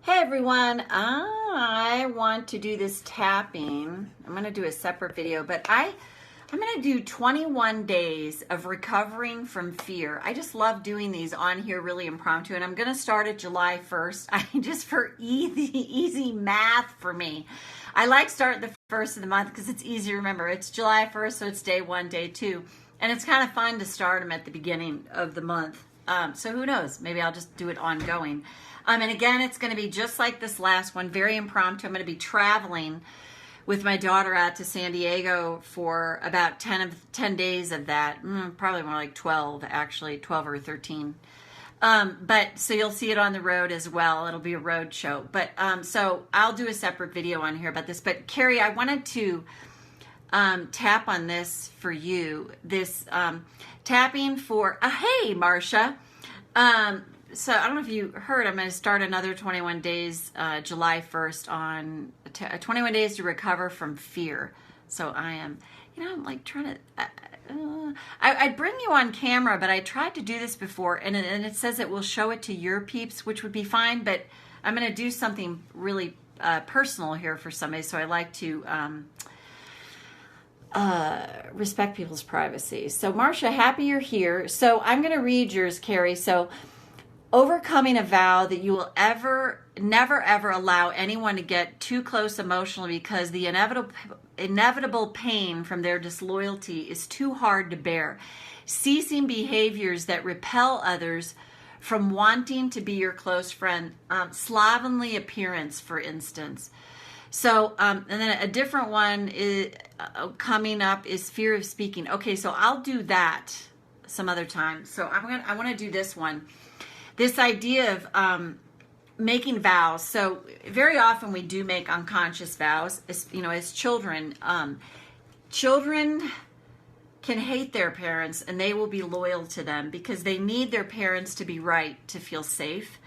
Hey everyone, I want to do this tapping. I'm going to do a separate video, but I'm going to do 21 days of recovering from fear. I just love doing these on here really impromptu, and I'm going to start at July 1st. Just for easy math for me. I like starting the first of the month because it's easy to remember. It's July 1st, so it's day 1, day 2. And it's kind of fun to start them at the beginning of the month. So who knows? Maybe I'll just do it ongoing. And again, it's going to be just like this last one, very impromptu. I'm going to be traveling with my daughter out to San Diego for about 10 days of that. Probably more like 12, actually, 12 or 13. But so you'll see it on the road as well. It'll be a road show. But so I'll do a separate video on here about this. But Carrie, I wanted to tap on this for you. This tapping for, hey, Marcia. So I don't know if you heard, I'm going to start another 21 days, July 1st on 21 days to recover from fear. So I am, I'm like trying to, I'd bring you on camera, but I tried to do this before and it says it will show it to your peeps, which would be fine, but I'm going to do something really personal here for somebody. So I like to respect people's privacy. So Marcia, happy you're here. So I'm going to read yours, Carrie. So overcoming a vow that you will never ever allow anyone to get too close emotionally because the inevitable pain from their disloyalty is too hard to bear. Ceasing behaviors that repel others from wanting to be your close friend. Slovenly appearance, for instance. So, and then a different one is coming up is fear of speaking. Okay, so I'll do that some other time. So I want to do this one. This idea of making vows. So very often we do make unconscious vows. As children, children can hate their parents and they will be loyal to them because they need their parents to be right to feel safe,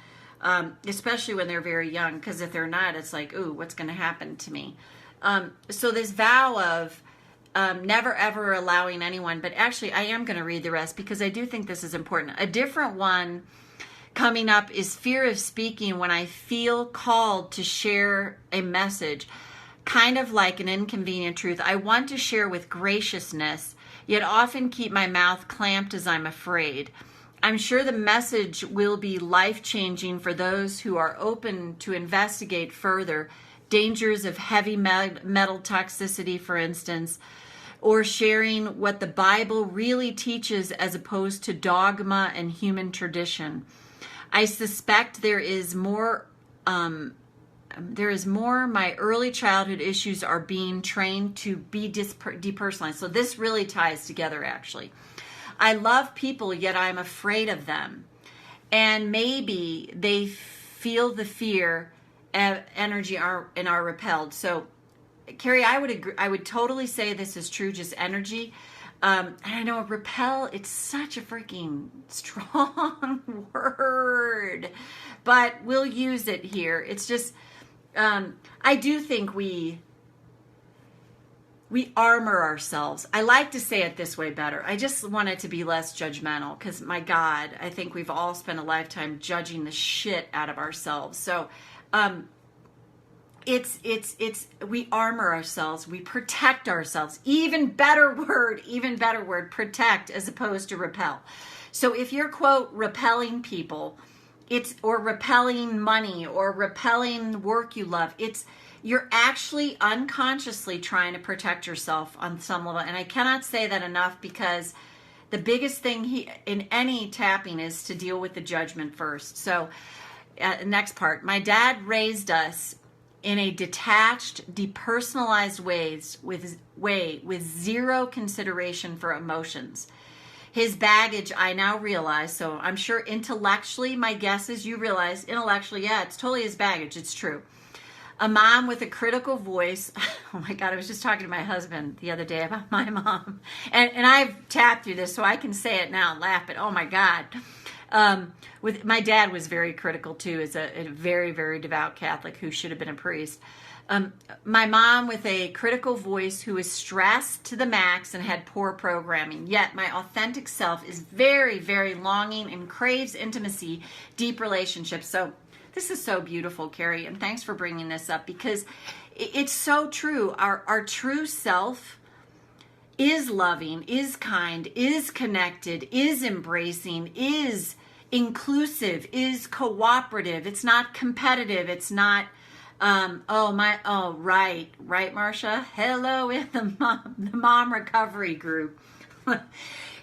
especially when they're very young. Because if they're not, it's like, ooh, what's going to happen to me? So this vow of never ever allowing anyone, but actually I am going to read the rest because I do think this is important. A different one coming up is fear of speaking when I feel called to share a message, kind of like an inconvenient truth. I want to share with graciousness, yet often keep my mouth clamped as I'm afraid. I'm sure the message will be life-changing for those who are open to investigate further dangers of heavy metal toxicity, for instance, or sharing what the Bible really teaches as opposed to dogma and human tradition. I suspect there is more. My early childhood issues are being trained to be depersonalized. So this really ties together, actually. I love people, yet I'm afraid of them. And maybe they feel the fear of energy and are repelled. So, Carrie, I would agree. I would totally say this is true, just energy. And I know repel, it's such a freaking strong word, but we'll use it here. It's just, I do think we armor ourselves. I like to say it this way better. I just want it to be less judgmental because, my God, I think we've all spent a lifetime judging the shit out of ourselves. So, we armor ourselves, we protect ourselves. Even better word, protect as opposed to repel. So if you're, quote, repelling people, or repelling money or repelling work you love, you're actually unconsciously trying to protect yourself on some level. And I cannot say that enough because the biggest thing in any tapping is to deal with the judgment first. So next part, my dad raised us in a detached, depersonalized way with zero consideration for emotions. His baggage, I now realize, so I'm sure intellectually, my guess is you realize, intellectually, yeah, it's totally his baggage, it's true. A mom with a critical voice. Oh my God, I was just talking to my husband the other day about my mom. And I've tapped through this, so I can say it now and laugh, but oh my God. With my dad was very critical too, as a very, very devout Catholic who should have been a priest. My mom with a critical voice who is stressed to the max and had poor programming. Yet my authentic self is very, very longing and craves intimacy, deep relationships. So This is so beautiful, Carrie, and thanks for bringing this up because it's so true. Our true self is loving, is kind, is connected, is embracing, is inclusive, is cooperative. It's not competitive. It's not, right, Marcia. Hello in the mom recovery group.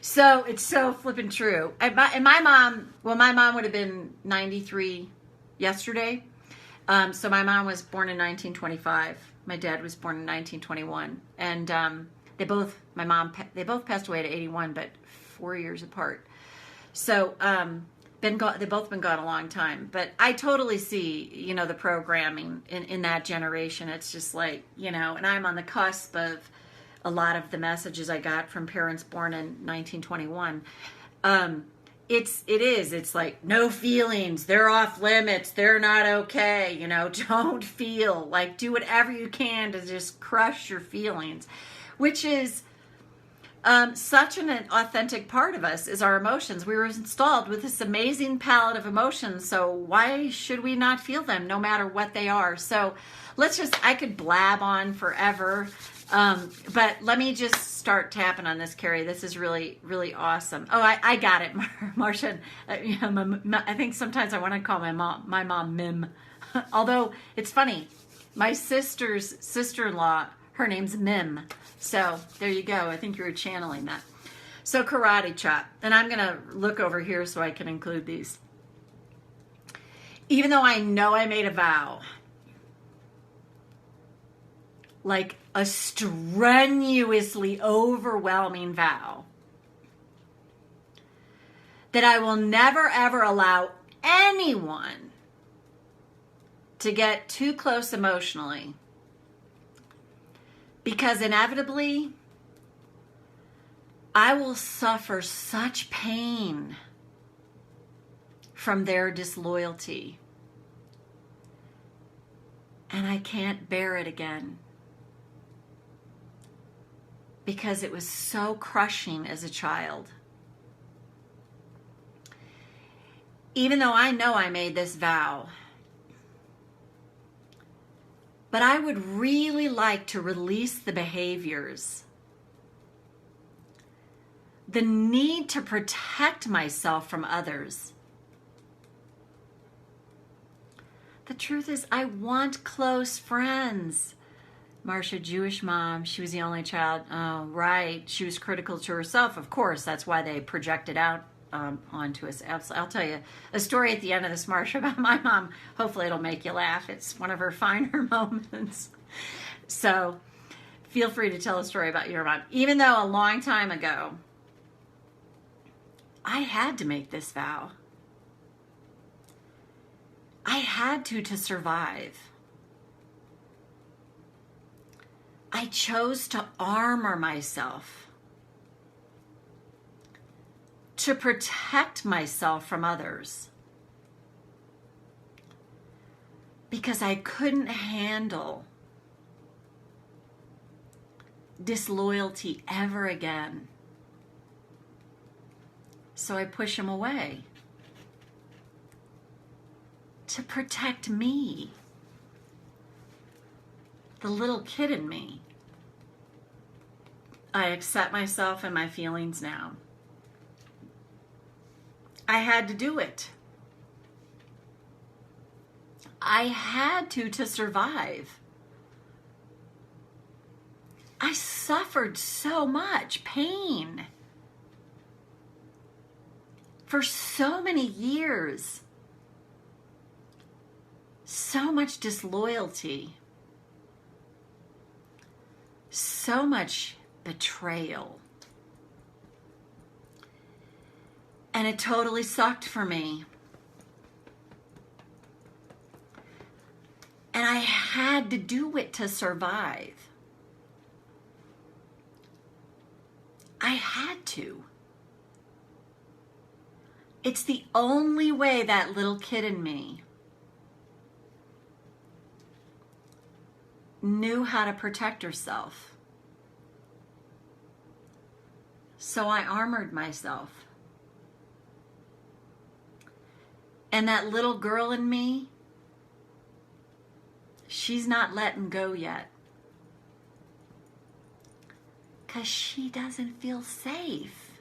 So it's so flippin' true. And my mom would have been 93 yesterday. So my mom was born in 1925. My dad was born in 1921, and they both passed away at 81, but 4 years apart. So they both been gone a long time. But I totally see, the programming in that generation. It's just like, and I'm on the cusp of a lot of the messages I got from parents born in 1921. It's like no feelings, they're off limits, they're not okay, don't feel, like do whatever you can to just crush your feelings, which is such an authentic part of us is our emotions. We were installed with this amazing palette of emotions, so why should we not feel them no matter what they are? So I could blab on forever. But let me just start tapping on this, Carrie. This is really, really awesome. Oh, I got it, Marcia. I think sometimes I want to call my mom Mim. Although it's funny, my sister's sister-in-law, her name's Mim. So there you go. I think you were channeling that. So karate chop. And I'm going to look over here so I can include these. Even though I know I made a vow, like a strenuously overwhelming vow, that I will never ever allow anyone to get too close emotionally, because inevitably I will suffer such pain from their disloyalty, and I can't bear it again. Because it was so crushing as a child. Even though I know I made this vow, but I would really like to release the behaviors, the need to protect myself from others. The truth is, I want close friends. Marcia, Jewish mom, she was the only child. Oh, right. She was critical to herself, of course. That's why they projected out onto us. I'll tell you a story at the end of this, Marcia, about my mom. Hopefully it'll make you laugh. It's one of her finer moments. So feel free to tell a story about your mom. Even though a long time ago, I had to make this vow. I had to survive. I chose to armor myself, to protect myself from others, because I couldn't handle disloyalty ever again. So I push them away to protect me, the little kid in me. I accept myself and my feelings now. I had to do it. I had to survive. I suffered so much pain for so many years. So much disloyalty. So much betrayal. And it totally sucked for me. And I had to do it to survive. I had to. It's the only way that little kid in me knew how to protect herself. So I armored myself. And that little girl in me she's not letting go yet. Because she doesn't feel safe.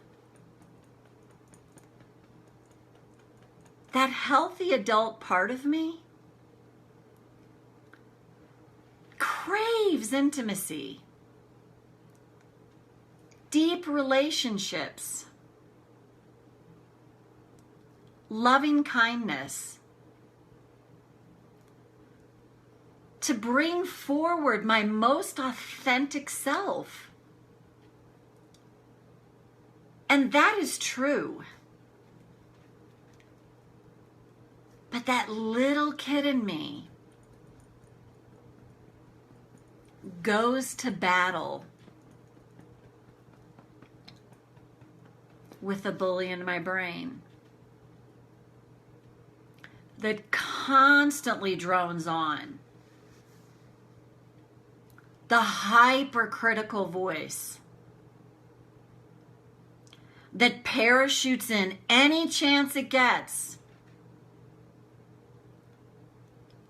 That healthy adult part of me craves intimacy, deep relationships, loving kindness, to bring forward my most authentic self. And that is true. But that little kid in me goes to battle with the bully in my brain that constantly drones on. The hypercritical voice that parachutes in any chance it gets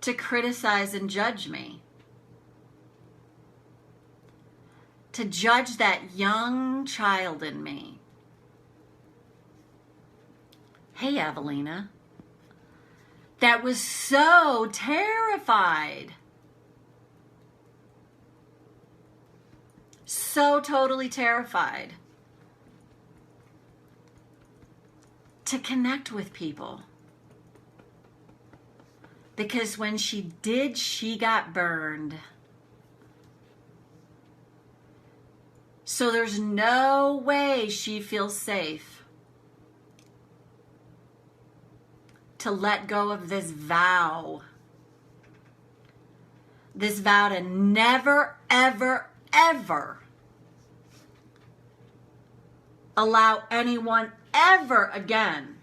to criticize and judge me. To judge that young child in me. Hey, Evelina. That was so terrified. So totally terrified to connect with people. Because when she did, she got burned. So there's no way she feels safe to let go of this vow. This vow to never, ever, ever allow anyone ever again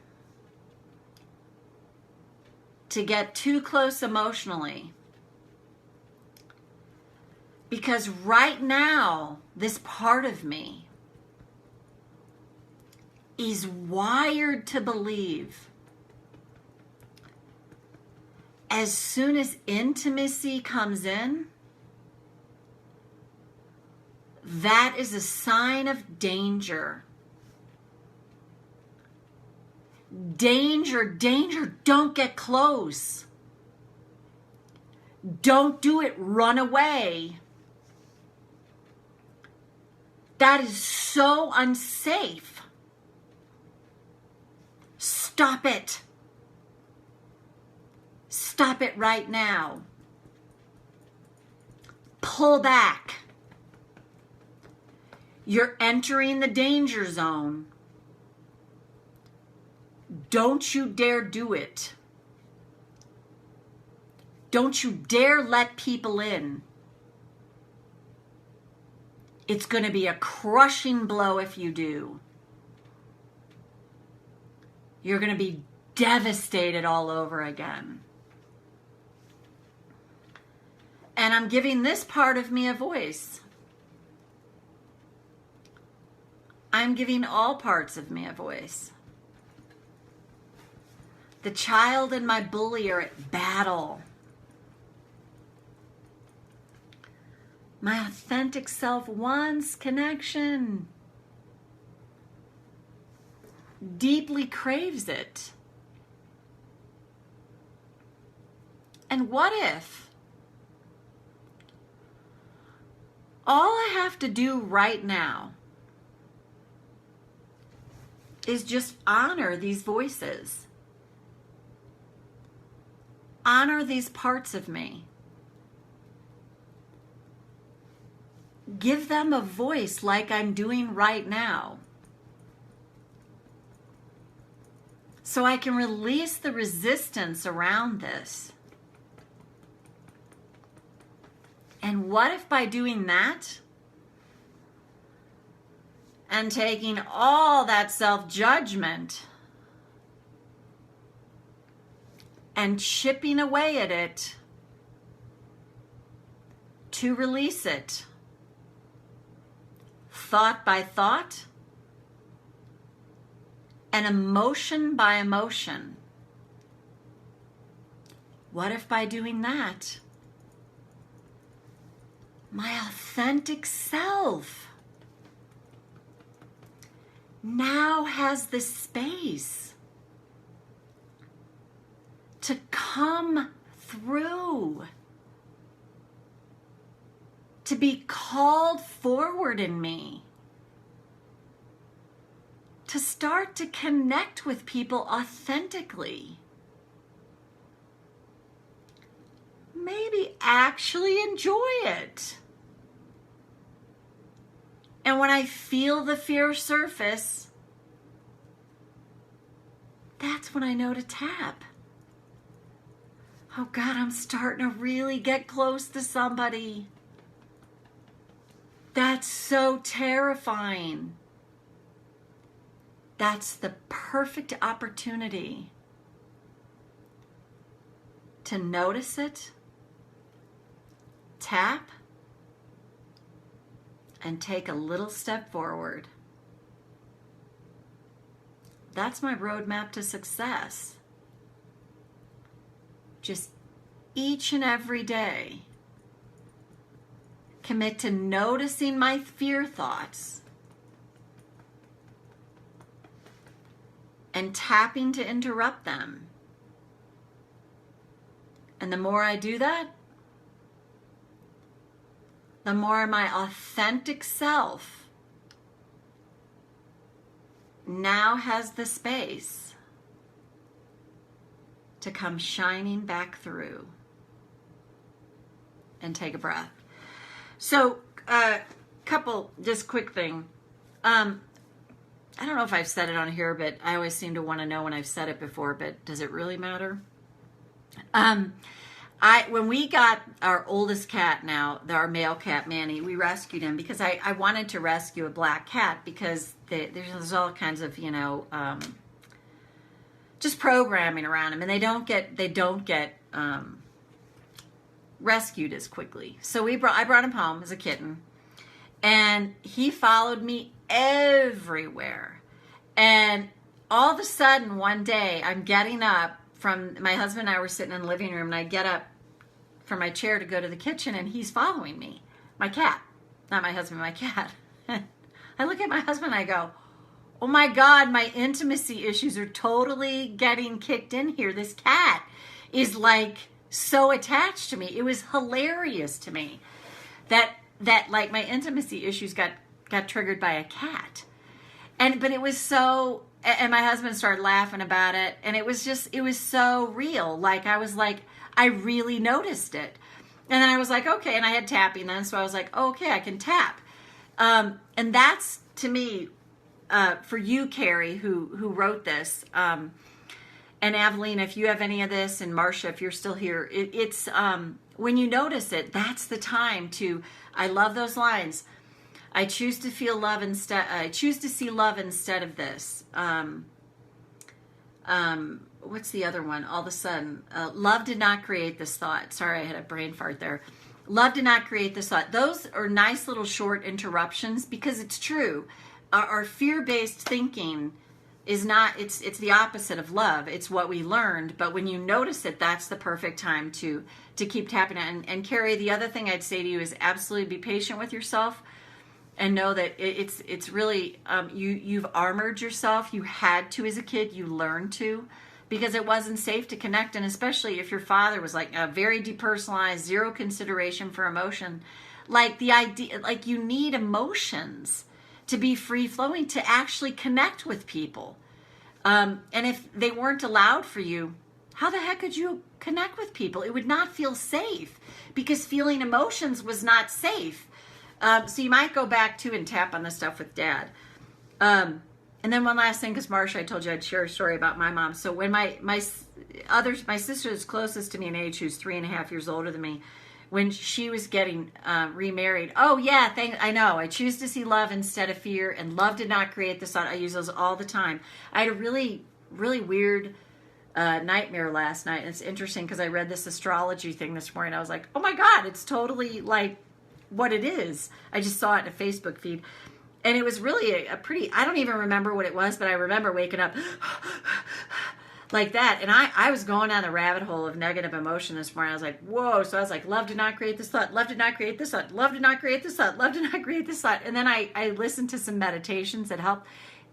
to get too close emotionally. Because right now, this part of me is wired to believe as soon as intimacy comes in, that is a sign of danger. Danger, danger, don't get close. Don't do it, run away. That is so unsafe. Stop it. Stop it right now. Pull back. You're entering the danger zone. Don't you dare do it. Don't you dare let people in. It's going to be a crushing blow if you do. You're going to be devastated all over again. And I'm giving this part of me a voice. I'm giving all parts of me a voice. The child and my bully are at battle. My authentic self wants connection. Deeply craves it. And what if all I have to do right now is just honor these voices? Honor these parts of me. Give them a voice like I'm doing right now. So I can release the resistance around this. And what if by doing that and taking all that self-judgment and chipping away at it to release it, thought by thought and emotion by emotion. What if by doing that, my authentic self now has the space to come through, to be called forward in me, to start to connect with people authentically. Maybe actually enjoy it. And when I feel the fear surface, that's when I know to tap. Oh God, I'm starting to really get close to somebody. That's so terrifying. That's the perfect opportunity to notice it, tap, and take a little step forward. That's my roadmap to success. Just each and every day, commit to noticing my fear thoughts and tapping to interrupt them. And the more I do that, the more my authentic self now has the space to come shining back through. And take a breath. So, couple, just quick thing. I don't know if I've said it on here, but I always seem to want to know when I've said it before, but does it really matter? When we got our oldest cat now, our male cat, Manny, we rescued him because I wanted to rescue a black cat because there's all kinds of, just programming around him, and they don't get rescued as quickly. So I brought him home as a kitten, and he followed me everywhere. And all of a sudden, one day, I'm getting up from, my husband and I were sitting in the living room, and I get up from my chair to go to the kitchen, and he's following me. My cat. Not my husband, my cat. I look at my husband, and I go, oh my God, my intimacy issues are totally getting kicked in here. This cat is like so attached to me. It was hilarious to me that like my intimacy issues got triggered by a cat. But it was so, and my husband started laughing about it, and it was so real. Like I really noticed it. And then I was like, okay, and I had tapping then, so I was like, oh, okay, I can tap. And that's, to me, for you, Carrie, who wrote this, and Aveline, if you have any of this, and Marcia, if you're still here, it's when you notice it, that's the time to, I love those lines. I choose to feel love instead. I choose to see love instead of this. What's the other one? All of a sudden, love did not create this thought. Sorry, I had a brain fart there. Love did not create this thought. Those are nice little short interruptions because it's true. Our fear-based thinking is not, it's the opposite of love. It's what we learned. But when you notice it, that's the perfect time to keep tapping it. And Carrie, the other thing I'd say to you is absolutely be patient with yourself and know that it's really, you've armored yourself. You had to as a kid. You learned to, because it wasn't safe to connect. And especially if your father was like a very depersonalized, zero consideration for emotion. Like the idea, like you need emotions to be free-flowing, to actually connect with people. And if they weren't allowed for you, how the heck could you connect with people? It would not feel safe because feeling emotions was not safe. So you might go back to and tap on the stuff with Dad. And then one last thing, because Marcia, I told you I'd share a story about my mom. So when my sister is closest to me in age, who's 3.5 years older than me, when she was getting remarried. Oh, yeah, I know. I choose to see love instead of fear, and love did not create this thought. I use those all the time. I had a really, really weird nightmare last night. And it's interesting because I read this astrology thing this morning. I was like, oh, my God, it's totally like what it is. I just saw it in a Facebook feed. And it was really a pretty, I don't even remember what it was, but I remember waking up like that. And I was going down the rabbit hole of negative emotion this morning. I was like, whoa. So I was like, love did not create this thought. Love did not create this thought. Love did not create this thought. Love did not create this thought. And then I listened to some meditations that help.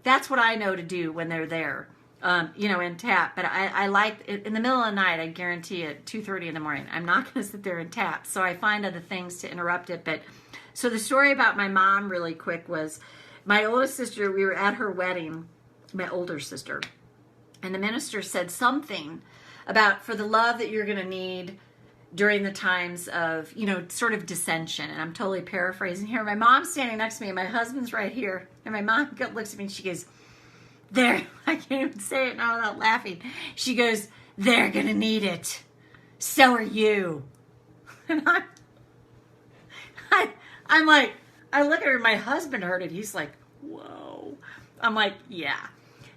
That's what I know to do when they're there, in tap. But I like, in the middle of the night, I guarantee it, 2:30 in the morning, I'm not going to sit there and tap. So I find other things to interrupt it. But so the story about my mom really quick was my oldest sister, we were at her wedding, my older sister. And the minister said something about for the love that you're going to need during the times of, sort of dissension. And I'm totally paraphrasing here. My mom's standing next to me and my husband's right here. And my mom looks at me and she goes, there, I can't even say it now without laughing. She goes, they're going to need it. So are you. And I'm like, I look at her, my husband heard it. He's like, whoa. I'm like, yeah.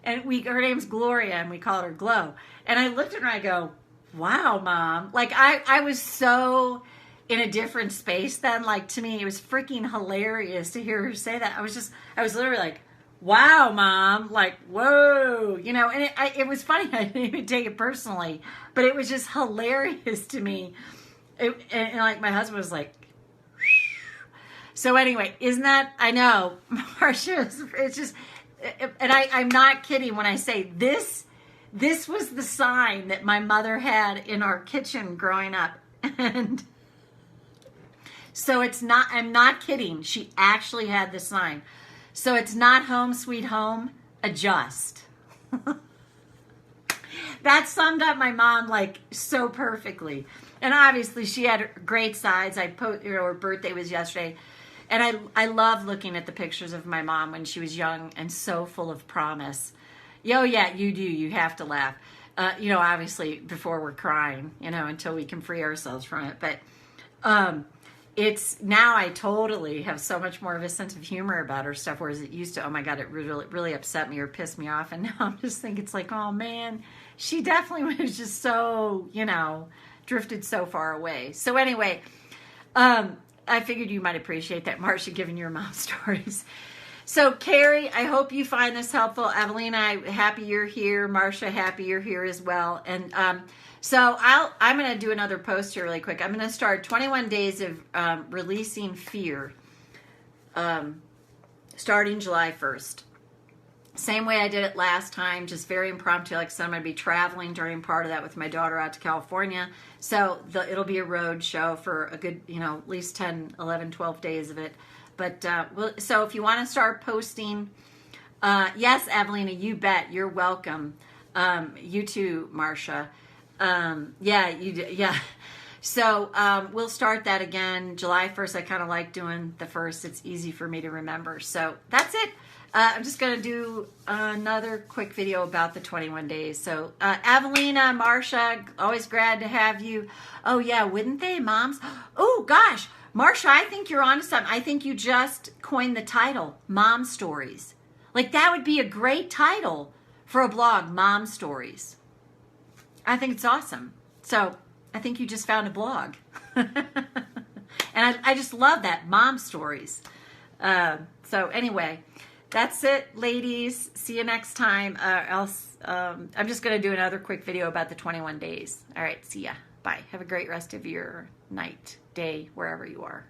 And her name's Gloria, and we call her Glow. And I looked at her and I go, wow, Mom. Like, I was so in a different space then. Like, to me, it was freaking hilarious to hear her say that. I was literally like, wow, Mom. Like, whoa. And it was funny. I didn't even take it personally. But it was just hilarious to me. And like, my husband was like, so anyway, isn't that, I know, Marcia, it's just, and I'm not kidding when I say this was the sign that my mother had in our kitchen growing up. And so I'm not kidding. She actually had the sign. So it's not home sweet home, adjust. That summed up my mom like so perfectly. And obviously she had great sides. Her birthday was yesterday. And I love looking at the pictures of my mom when she was young and so full of promise. Oh, yeah, you do. You have to laugh. Obviously before we're crying, until we can free ourselves from it. But it's now I totally have so much more of a sense of humor about her stuff, whereas it used to, oh my God, it really, really upset me or pissed me off. And now I'm just thinking it's like, oh man, she definitely was just so, drifted so far away. So anyway, I figured you might appreciate that, Marcia, giving your mom stories. So, Carrie, I hope you find this helpful. Evelina, happy you're here. Marcia, happy you're here as well. And so I'm going to do another post here really quick. I'm going to start 21 days of releasing fear starting July 1st. Same way I did it last time, just very impromptu. Like I said, I'm going to be traveling during part of that with my daughter out to California. So it'll be a road show for a good, at least 10, 11, 12 days of it. But so if you want to start posting, yes, Evelina, you bet. You're welcome. You too, Marcia. Yeah, you do. Yeah. So we'll start that again July 1st. I kind of like doing the first. It's easy for me to remember. So that's it. I'm just going to do another quick video about the 21 days. So Evelina, Marcia, always glad to have you. Oh, yeah, wouldn't they, moms? Oh, gosh. Marcia, I think you're onto something. I think you just coined the title, Mom Stories. Like, that would be a great title for a blog, Mom Stories. I think it's awesome. So I think you just found a blog. And I just love that, Mom Stories. So anyway, that's it, ladies. See you next time. I'm just going to do another quick video about the 21 days. All right, see ya. Bye. Have a great rest of your night, day, wherever you are.